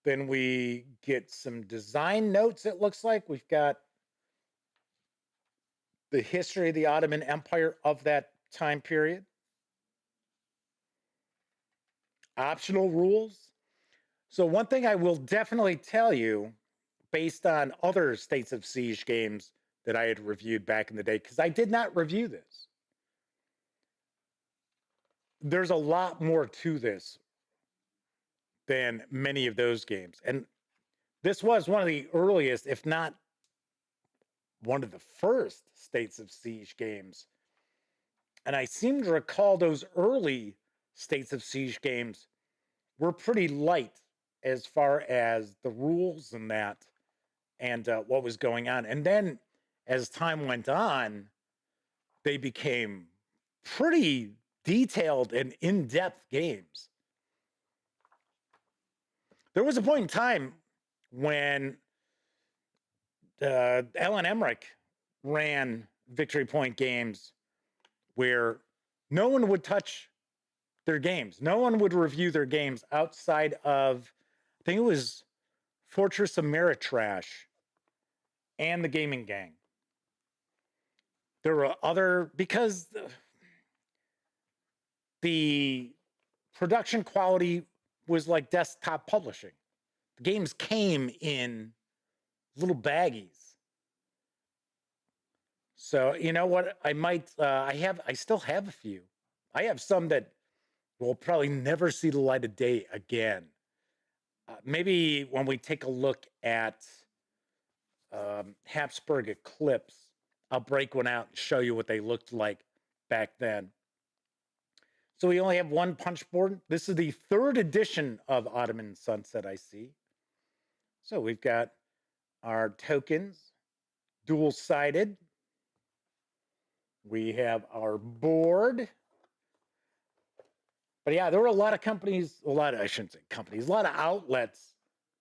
A: Then we get some design notes, it looks like. We've got the history of the Ottoman Empire of that time period. Optional rules. So one thing I will definitely tell you, based on other States of Siege games that I had reviewed back in the day, because I did not review this, there's a lot more to this than many of those games. And this was one of the earliest, if not one of the first States of Siege games. And I seem to recall those early States of Siege games were pretty light as far as the rules and that, and what was going on. And then as time went on, they became pretty detailed and in-depth games. There was a point in time when Alan Emmerich ran Victory Point Games where no one would touch their games. No one would review their games outside of, I think it was Fortress of Ameritrash and the Gaming Gang. There were other, because the production quality was like desktop publishing. The games came in little baggies. So, you know what? I might, I still have a few. I have some that will probably never see the light of day again. Maybe when we take a look at Habsburg Eclipse, I'll break one out and show you what they looked like back then. So we only have one punch board. This is the 3rd edition of Ottoman Sunset, I see. So we've got our tokens, dual-sided. We have our board. But yeah, there were a lot of companies, I shouldn't say companies, a lot of outlets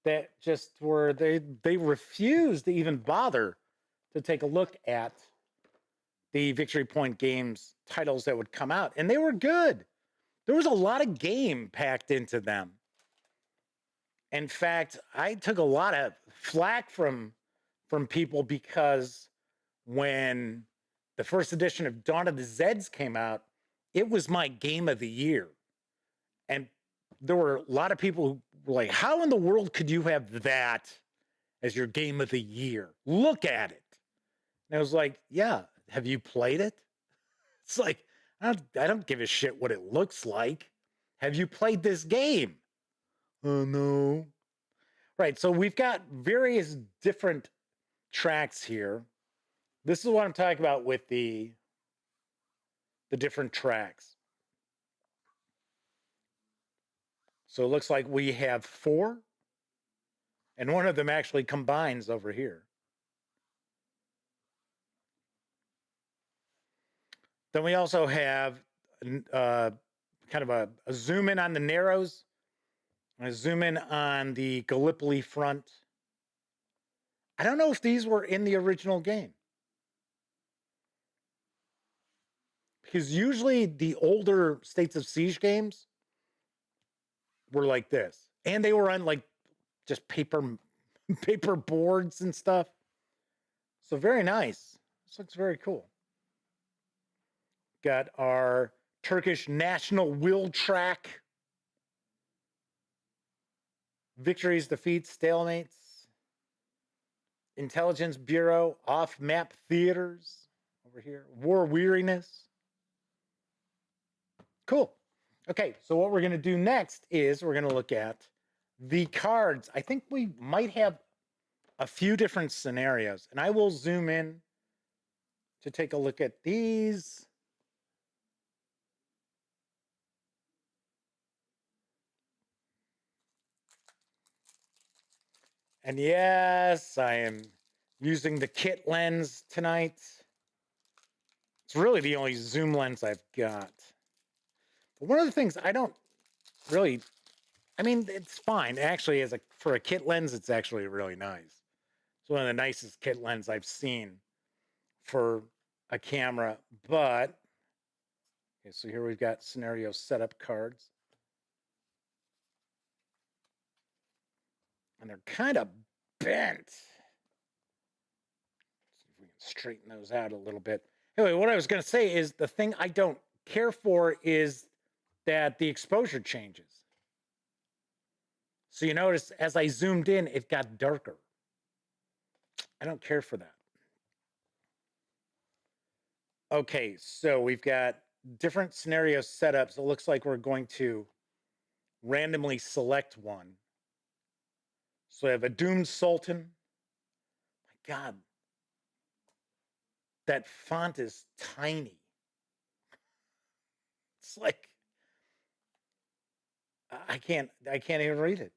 A: that just were, they refused to even bother to take a look at the Victory Point Games titles that would come out. And they were good. There was a lot of game packed into them. In fact, I took a lot of flack from people because when the first edition of Dawn of the Zeds came out, it was my game of the year. And there were a lot of people who were like, how in the world could you have that as your game of the year? Look at it. And I was like, yeah, have you played it? It's like, I don't give a shit what it looks like. Have you played this game? Oh, no. Right, so we've got various different tracks here. This is what I'm talking about with the different tracks. So it looks like we have 4, and one of them actually combines over here. Then we also have kind of a zoom in on the Narrows, and a zoom in on the Gallipoli front. I don't know if these were in the original game, because usually the older States of Siege games were like this, and they were on like just paper boards and stuff. So very nice. This looks very cool. Got our Turkish National Will Track. Victories, defeats, stalemates. Intelligence Bureau, off-map theaters over here. War weariness. Cool. Okay, so what we're going to do next is we're going to look at the cards. I think we might have a few different scenarios, and I will zoom in to take a look at these. And yes, I am using the kit lens tonight. It's really the only zoom lens I've got. But one of the things I don't really, I mean, it's fine. Actually, for a kit lens, it's actually really nice. It's one of the nicest kit lens I've seen for a camera. But, okay, so here we've got scenario setup cards. And they're kind of bent. Let's see if we can straighten those out a little bit. Anyway, what I was going to say is the thing I don't care for is that the exposure changes. So you notice as I zoomed in, it got darker. I don't care for that. Okay, so we've got different scenario setups. It looks like we're going to randomly select one. So I have a Doomed Sultan. My God, that font is tiny. It's like, I can't even read it.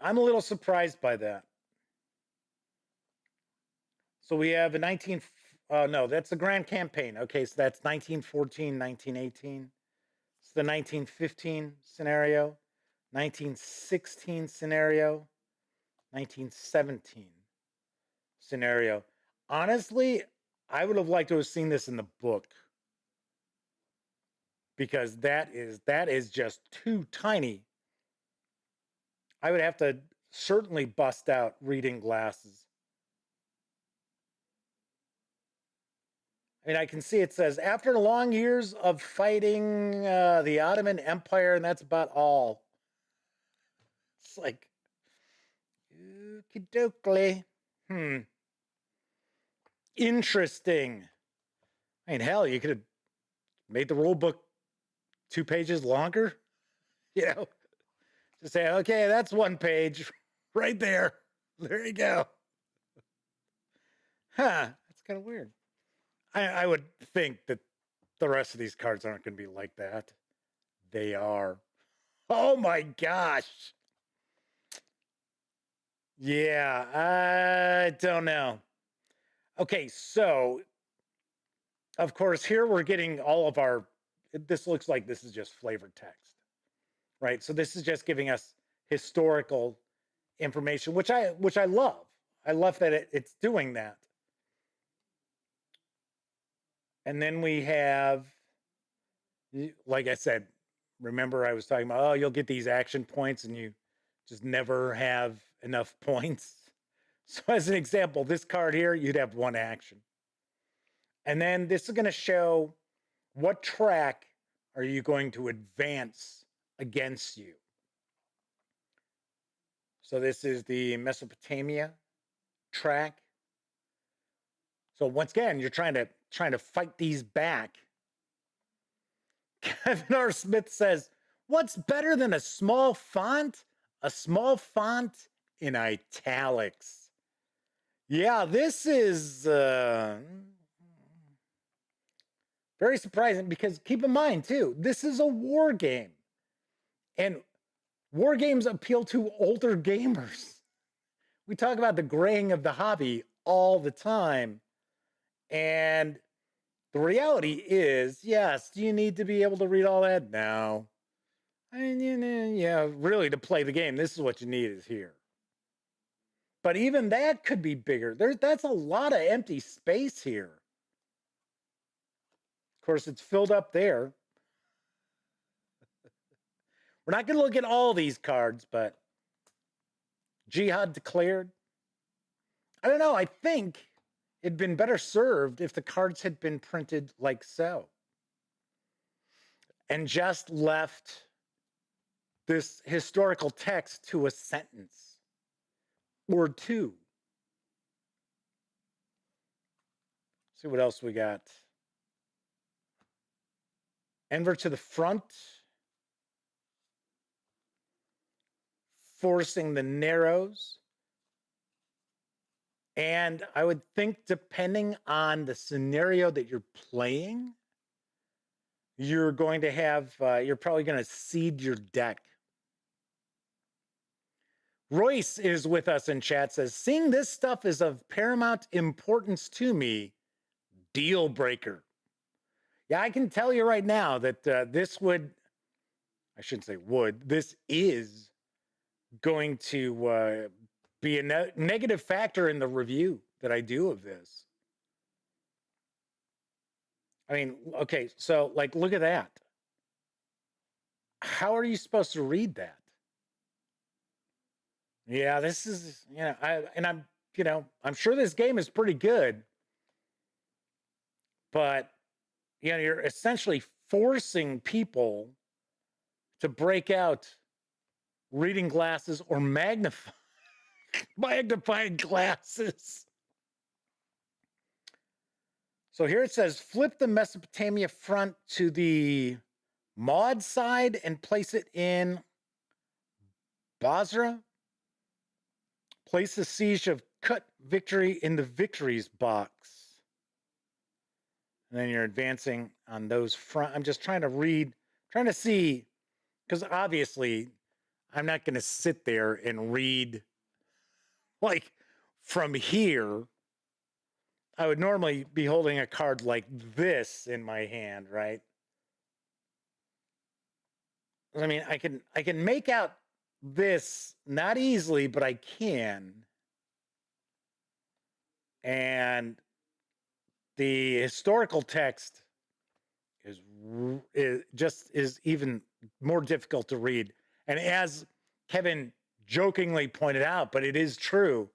A: I'm a little surprised by that. So we have a no, that's the Grand Campaign. Okay, so that's 1914, 1918. So the 1915 scenario, 1916 scenario, 1917 scenario. Honestly, I would have liked to have seen this in the book, because that is just too tiny. I would have to certainly bust out reading glasses. I mean, I can see it says, after long years of fighting the Ottoman Empire, and that's about all. It's like, okie dokie. Interesting. I mean, hell, you could have made the rule book 2 pages longer. You know, just say, okay, that's 1 page right there. There you go. Huh, that's kind of weird. I would think that the rest of these cards aren't going to be like that. They are. Oh my gosh. Yeah, I don't know. Okay, so of course here we're getting all of our, this looks like this is just flavored text, right? So this is just giving us historical information, which I love. I love that it's doing that. And then we have, like I said, remember I was talking about, oh, you'll get these action points and you just never have enough points. So as an example, this card here, you'd have 1 action. And then this is going to show what track are you going to advance against you. So this is the Mesopotamia track. So once again, you're trying to fight these back. Kevin R. Smith says, what's better than a small font? A small font in italics. Yeah, this is very surprising, because keep in mind too, this is a war game. And war games appeal to older gamers. We talk about the graying of the hobby all the time. And the reality is, yes, do you need to be able to read all that? No. I mean, yeah, really, to play the game, this is what you need is here. But even that could be bigger. That's a lot of empty space here. Of course, it's filled up there. We're not going to look at all these cards, but Jihad declared. I don't know. I think it'd been better served if the cards had been printed like so, and just left this historical text to a sentence or 2. See what else we got. Enver to the front. Forcing the narrows. And I would think, depending on the scenario that you're playing, you're going to have, you're probably going to seed your deck. Royce is with us in chat, says, seeing this stuff is of paramount importance to me. Deal breaker. Yeah, I can tell you right now that this would, I shouldn't say would, this is going to be a negative factor in the review that I do of this. I mean, okay, so like, look at that. How are you supposed to read that? Yeah, this is, you know, I'm sure this game is pretty good, but, you know, you're essentially forcing people to break out reading glasses or magnifying glasses. So here it says, flip the Mesopotamia front to the mod side and place it in Basra. Place the siege of Kut victory in the victories box. And then you're advancing on those front. I'm just trying to read, trying to see, because obviously I'm not going to sit there and read like from here. I would normally be holding a card like this in my hand, right? I mean, I can make out this not easily, but I can. And the historical text is even more difficult to read. And as Kevin jokingly pointed out, but it is true,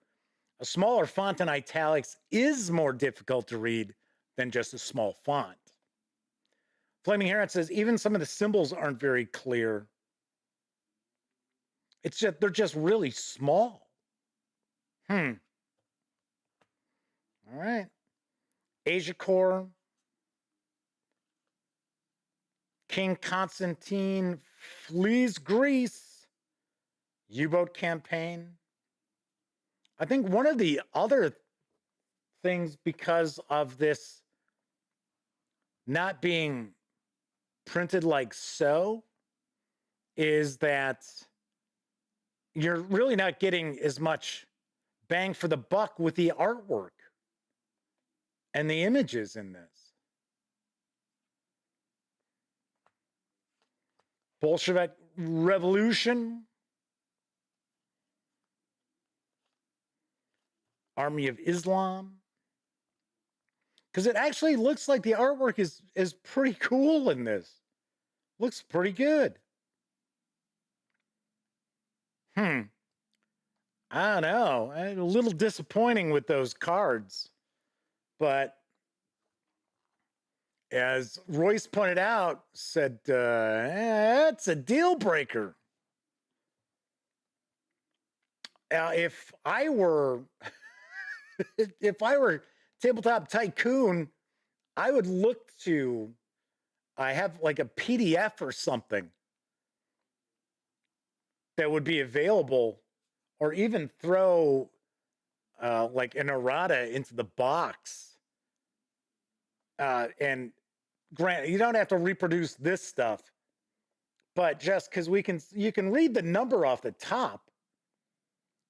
A: a smaller font in italics is more difficult to read than just a small font. Flaming Heron says, even some of the symbols aren't very clear. It's just, they're just really small. All right. Asia Corps. King Constantine flees Greece. U-boat campaign. I think one of the other things, because of this not being printed like so, is that you're really not getting as much bang for the buck with the artwork and the images in this. Bolshevik Revolution. Army of Islam. Because it actually looks like the artwork is pretty cool in this. Looks pretty good. I don't know. A little disappointing with those cards. But as Royce pointed out, said, that's a deal breaker. If I were Tabletop Tycoon, I would look to, I have like a PDF or something that would be available, or even throw like an errata into the box. And granted, you don't have to reproduce this stuff, but just because you can read the number off the top.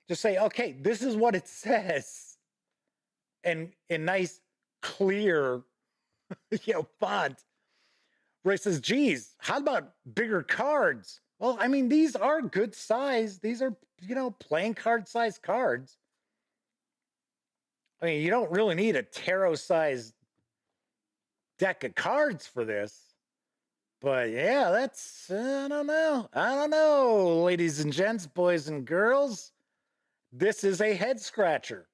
A: Just say, okay, this is what it says, and in nice, clear, font. Ray says, geez, how about bigger cards? Well, I mean, these are good size. These are, playing card size cards. I mean, you don't really need a tarot size deck of cards for this. But yeah, that's, I don't know, ladies and gents, boys and girls. This is a head scratcher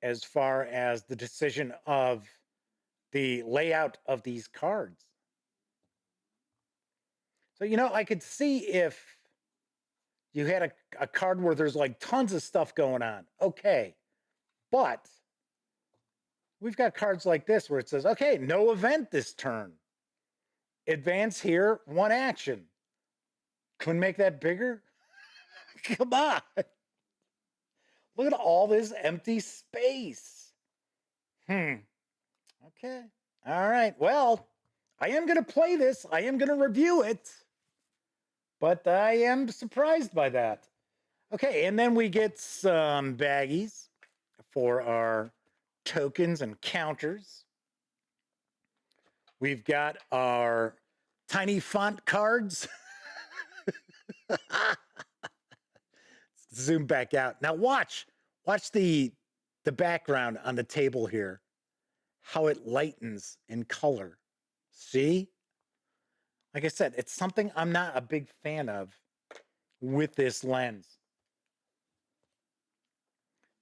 A: as far as the decision of the layout of these cards. So, I could see if you had a card where there's like tons of stuff going on. Okay. But we've got cards like this where it says, okay, no event this turn. Advance here, 1 action. Couldn't make that bigger? Come on. Look at all this empty space. Okay. All right. Well, I am going to play this. I am going to review it. But I am surprised by that. Okay. And then we get some baggies for our tokens and counters. We've got our tiny font cards. Zoom back out. Now watch the background on the table here, how it lightens in color. See? Like I said, it's something I'm not a big fan of with this lens.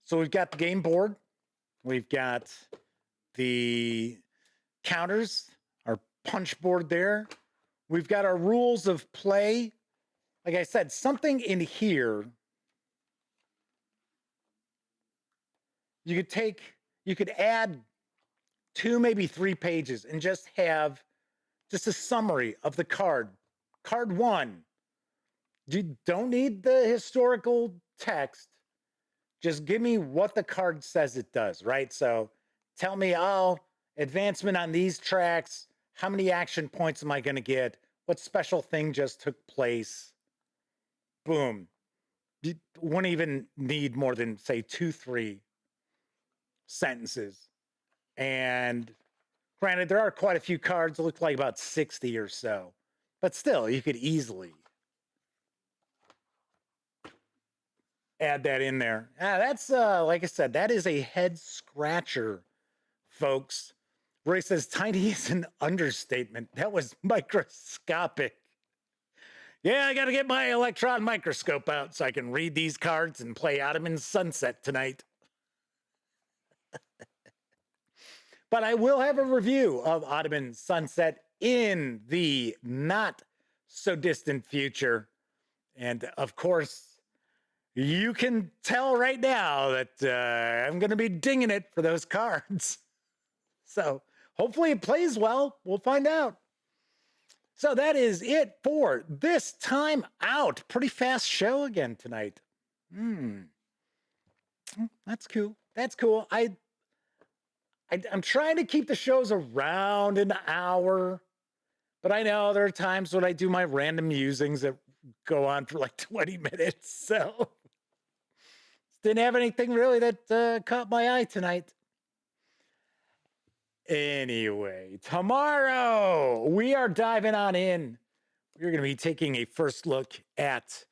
A: So we've got the game board. We've got the counters, our punch board there. We've got our rules of play. Like I said, something in here you could add 2, maybe 3 pages and just have just a summary of the card. Card 1. You don't need the historical text. Just give me what the card says it does, right? So tell me, advancement on these tracks. How many action points am I going to get? What special thing just took place? Boom. You wouldn't even need more than, say, 2-3 sentences. And granted, there are quite a few cards. It looks like about 60 or so. But still, you could easily add that in there. That's, like I said, that is a head scratcher, folks. Roy says, tiny is an understatement. That was microscopic. Yeah, I got to get my electron microscope out so I can read these cards and play Ottoman Sunset tonight. But I will have a review of Ottoman Sunset in the not so distant future. And of course, you can tell right now that I'm going to be dinging it for those cards. So hopefully it plays well. We'll find out. So that is it for this time out. Pretty fast show again tonight. That's cool. That's cool. I'm trying to keep the shows around an hour, but I know there are times when I do my random musings that go on for like 20 minutes. So didn't have anything really that caught my eye tonight. Anyway, tomorrow we are diving on in. We're going to be taking a first look at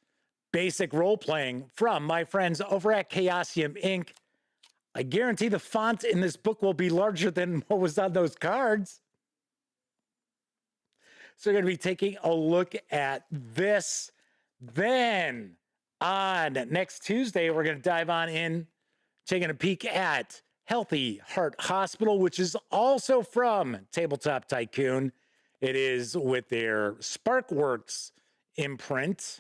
A: basic role-playing from my friends over at Chaosium Inc. I guarantee the font in this book will be larger than what was on those cards. So we're going to be taking a look at this. Then on next Tuesday, we're going to dive on in, taking a peek at Healthy Heart Hospital, which is also from Tabletop Tycoon. It is with their Sparkworks imprint.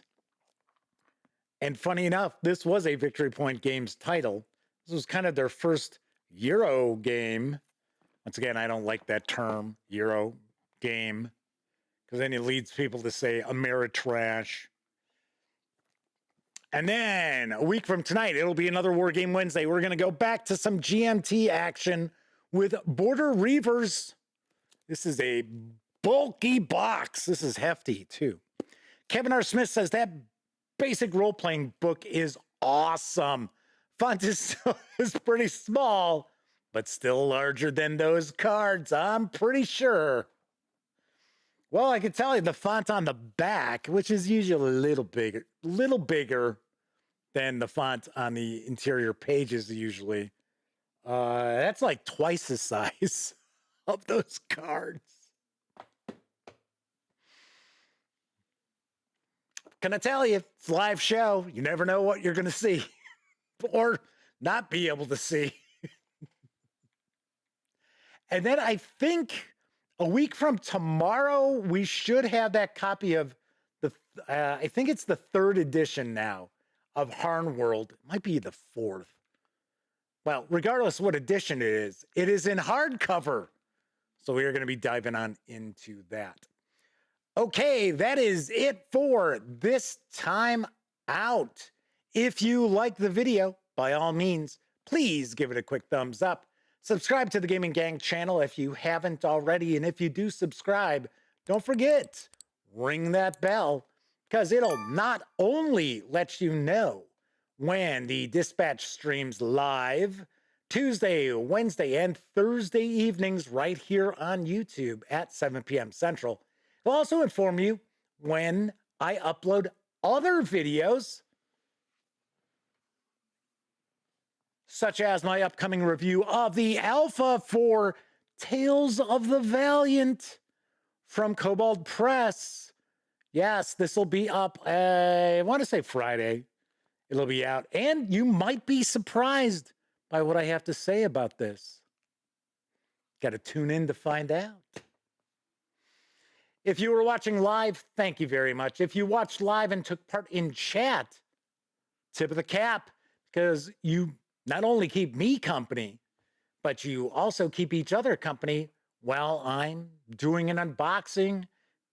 A: And funny enough, this was a Victory Point Games title. This was kind of their first Euro game. Once again, I don't like that term, Euro game, because then it leads people to say Ameritrash. And then a week from tonight, it'll be another Wargame Wednesday. We're going to go back to some GMT action with Border Reavers. This is a bulky box. This is hefty, too. Kevin R. Smith says that basic role-playing book is awesome. Font is pretty small, but still larger than those cards, I'm pretty sure. Well, I can tell you the font on the back, which is usually a little bigger than the font on the interior pages usually. That's like twice the size of those cards. Can I tell you, it's a live show. You never know what you're going to see or not be able to see. And then I think a week from tomorrow, we should have that copy of the, I think it's the 3rd edition now of Harn World. It might be the 4th. Well, regardless what edition it is in hardcover. So we are going to be diving on into that. Okay, that is it for this time out. If you like the video, by all means, please give it a quick thumbs up. Subscribe to the Gaming Gang channel if you haven't already. And if you do subscribe, don't forget, ring that bell, because it'll not only let you know when the Dispatch streams live Tuesday, Wednesday, and Thursday evenings right here on YouTube at 7 p.m. Central. It'll also inform you when I upload other videos, such as my upcoming review of the alpha for Tales of the Valiant from Kobold Press. Yes, this will be up, I want to say Friday. It'll be out, and you might be surprised by what I have to say about this. Got to tune in to find out. If you were watching live, thank you very much. If you watched live and took part in chat, tip of the cap, because you not only keep me company, but you also keep each other company while I'm doing an unboxing,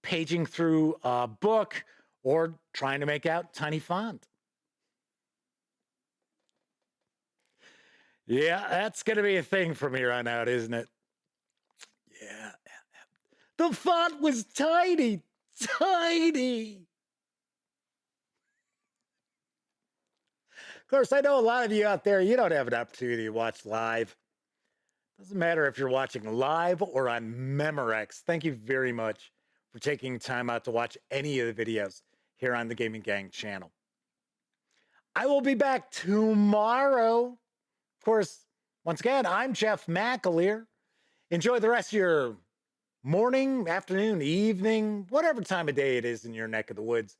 A: paging through a book, or trying to make out tiny font. Yeah, that's going to be a thing from here on out, isn't it? Yeah. The font was tiny, tiny. Of course, I know a lot of you out there, you don't have an opportunity to watch live. Doesn't matter if you're watching live or on Memorex. Thank you very much for for taking time out to watch any of the videos here on the Gaming Gang channel. I will be back tomorrow. Of course, once again, I'm Jeff McAleer. Enjoy the rest of your morning, afternoon, evening, whatever time of day it is in your neck of the woods.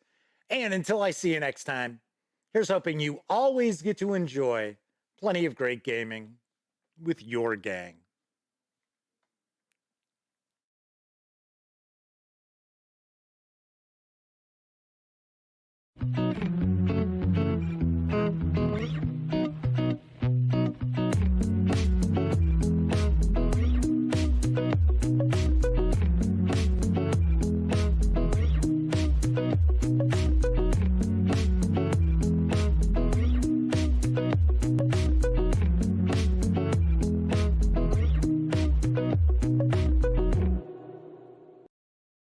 A: And until I see you next time, here's hoping you always get to enjoy plenty of great gaming with your gang.